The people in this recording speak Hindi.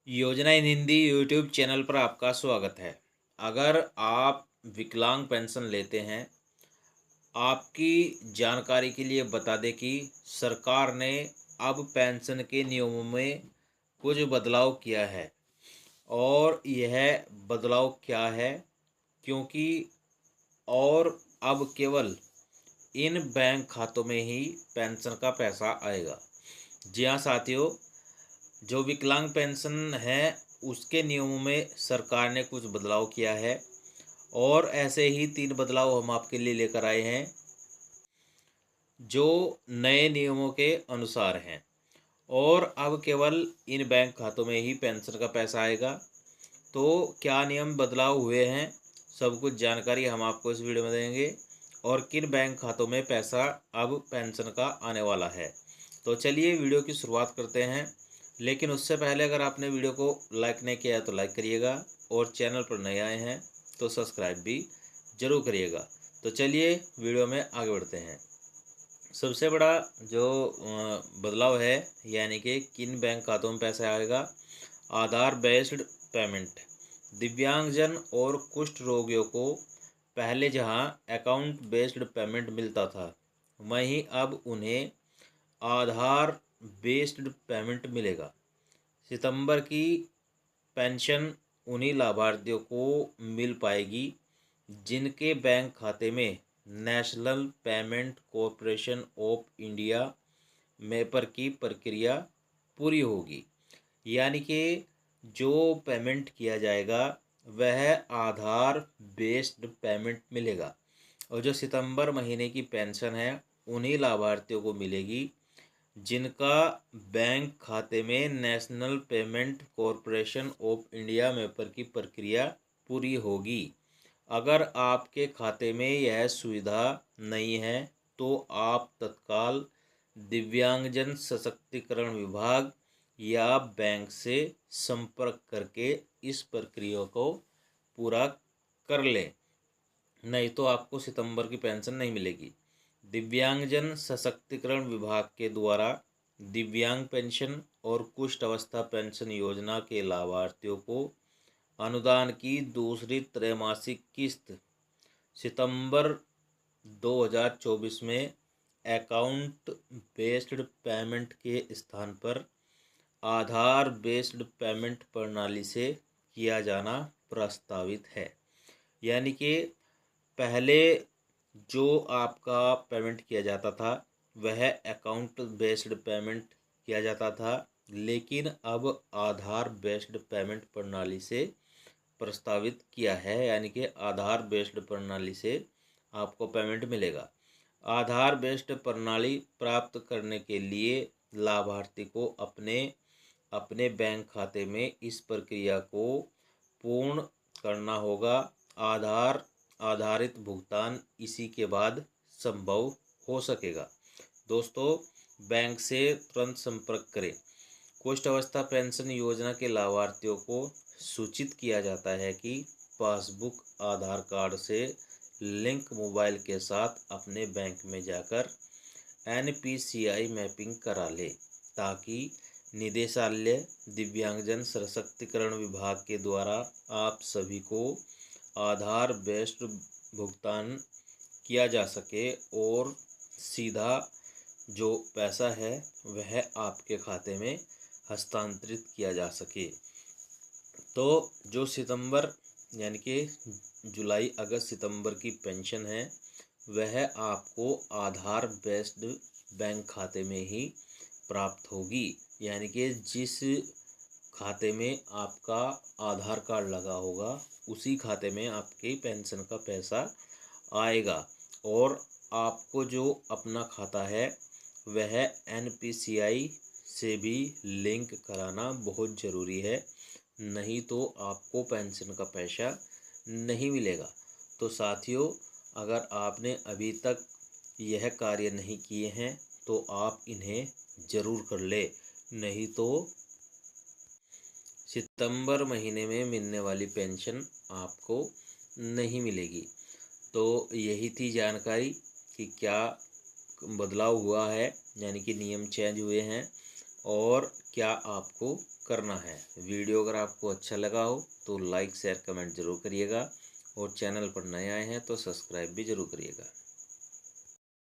योजना इन हिंदी यूट्यूब चैनल पर आपका स्वागत है। अगर आप विकलांग पेंशन लेते हैं, आपकी जानकारी के लिए बता दें कि सरकार ने अब पेंशन के नियमों में कुछ बदलाव किया है। और यह बदलाव क्या है, क्योंकि और अब केवल इन बैंक खातों में ही पेंशन का पैसा आएगा। जी हाँ साथियों, जो विकलांग पेंशन है उसके नियमों में सरकार ने कुछ बदलाव किया है और ऐसे ही 3 बदलाव हम आपके लिए लेकर आए हैं जो नए नियमों के अनुसार हैं। और अब केवल इन बैंक खातों में ही पेंशन का पैसा आएगा। तो क्या नियम बदलाव हुए हैं, सब कुछ जानकारी हम आपको इस वीडियो में देंगे और किन बैंक खातों में पैसा अब पेंशन का आने वाला है। तो चलिए वीडियो की शुरुआत करते हैं। लेकिन उससे पहले अगर आपने वीडियो को लाइक नहीं किया है तो लाइक करिएगा और चैनल पर नए आए हैं तो सब्सक्राइब भी ज़रूर करिएगा। तो चलिए वीडियो में आगे बढ़ते हैं। सबसे बड़ा जो बदलाव है, यानी कि किन बैंक खातों में पैसा आएगा। आधार बेस्ड पेमेंट। दिव्यांगजन और कुष्ठ रोगियों को पहले जहां अकाउंट बेस्ड पेमेंट मिलता था, वहीं अब उन्हें आधार बेस्ड पेमेंट मिलेगा। सितंबर की पेंशन उन्हीं लाभार्थियों को मिल पाएगी जिनके बैंक खाते में national payment corporation of India में पर की प्रक्रिया पूरी होगी। यानी कि जो पेमेंट किया जाएगा वह आधार बेस्ड पेमेंट मिलेगा। और जो सितंबर महीने की पेंशन है उन्हीं लाभार्थियों को मिलेगी जिनका बैंक खाते में national payment corporation of India में पर की प्रक्रिया पूरी होगी। अगर आपके खाते में यह सुविधा नहीं है तो आप तत्काल दिव्यांगजन सशक्तिकरण विभाग या बैंक से संपर्क करके इस प्रक्रिया को पूरा कर लें, नहीं तो आपको सितंबर की पेंशन नहीं मिलेगी। दिव्यांगजन सशक्तिकरण विभाग के द्वारा दिव्यांग पेंशन और कुष्ठ अवस्था पेंशन योजना के लाभार्थियों को अनुदान की दूसरी त्रैमासिक किस्त सितंबर 2024 में अकाउंट बेस्ड पेमेंट के स्थान पर आधार बेस्ड पेमेंट प्रणाली से किया जाना प्रस्तावित है। यानी कि पहले जो आपका पेमेंट किया जाता था वह अकाउंट बेस्ड पेमेंट किया जाता था, लेकिन अब आधार बेस्ड पेमेंट प्रणाली से प्रस्तावित किया है। यानी कि आधार बेस्ड प्रणाली से आपको पेमेंट मिलेगा। आधार बेस्ड प्रणाली प्राप्त करने के लिए लाभार्थी को अपने अपने बैंक खाते में इस प्रक्रिया को पूर्ण करना होगा। आधार आधारित भुगतान इसी के बाद संभव हो सकेगा। दोस्तों, बैंक से तुरंत संपर्क करें। कुष्ठ अवस्था पेंशन योजना के लाभार्थियों को सूचित किया जाता है कि पासबुक आधार कार्ड से लिंक मोबाइल के साथ अपने बैंक में जाकर NPCI मैपिंग करा ले, ताकि निदेशालय दिव्यांगजन सशक्तिकरण विभाग के द्वारा आप सभी को आधार बेस्ड भुगतान किया जा सके और सीधा जो पैसा है वह आपके खाते में हस्तांतरित किया जा सके। तो जो सितंबर यानी कि जुलाई अगस्त सितंबर की पेंशन है वह आपको आधार बेस्ड बैंक खाते में ही प्राप्त होगी। यानी कि जिस खाते में आपका आधार कार्ड लगा होगा उसी खाते में आपके पेंशन का पैसा आएगा। और आपको जो अपना खाता है वह NPCI से भी लिंक कराना बहुत ज़रूरी है, नहीं तो आपको पेंशन का पैसा नहीं मिलेगा। तो साथियों, अगर आपने अभी तक यह कार्य नहीं किए हैं तो आप इन्हें ज़रूर कर ले, नहीं तो सितंबर महीने में मिलने वाली पेंशन आपको नहीं मिलेगी। तो यही थी जानकारी कि क्या बदलाव हुआ है, यानी कि नियम चेंज हुए हैं। और क्या आपको करना है। वीडियो अगर आपको अच्छा लगा हो तो लाइक शेयर कमेंट ज़रूर करिएगा और चैनल पर नए आए हैं तो सब्सक्राइब भी ज़रूर करिएगा।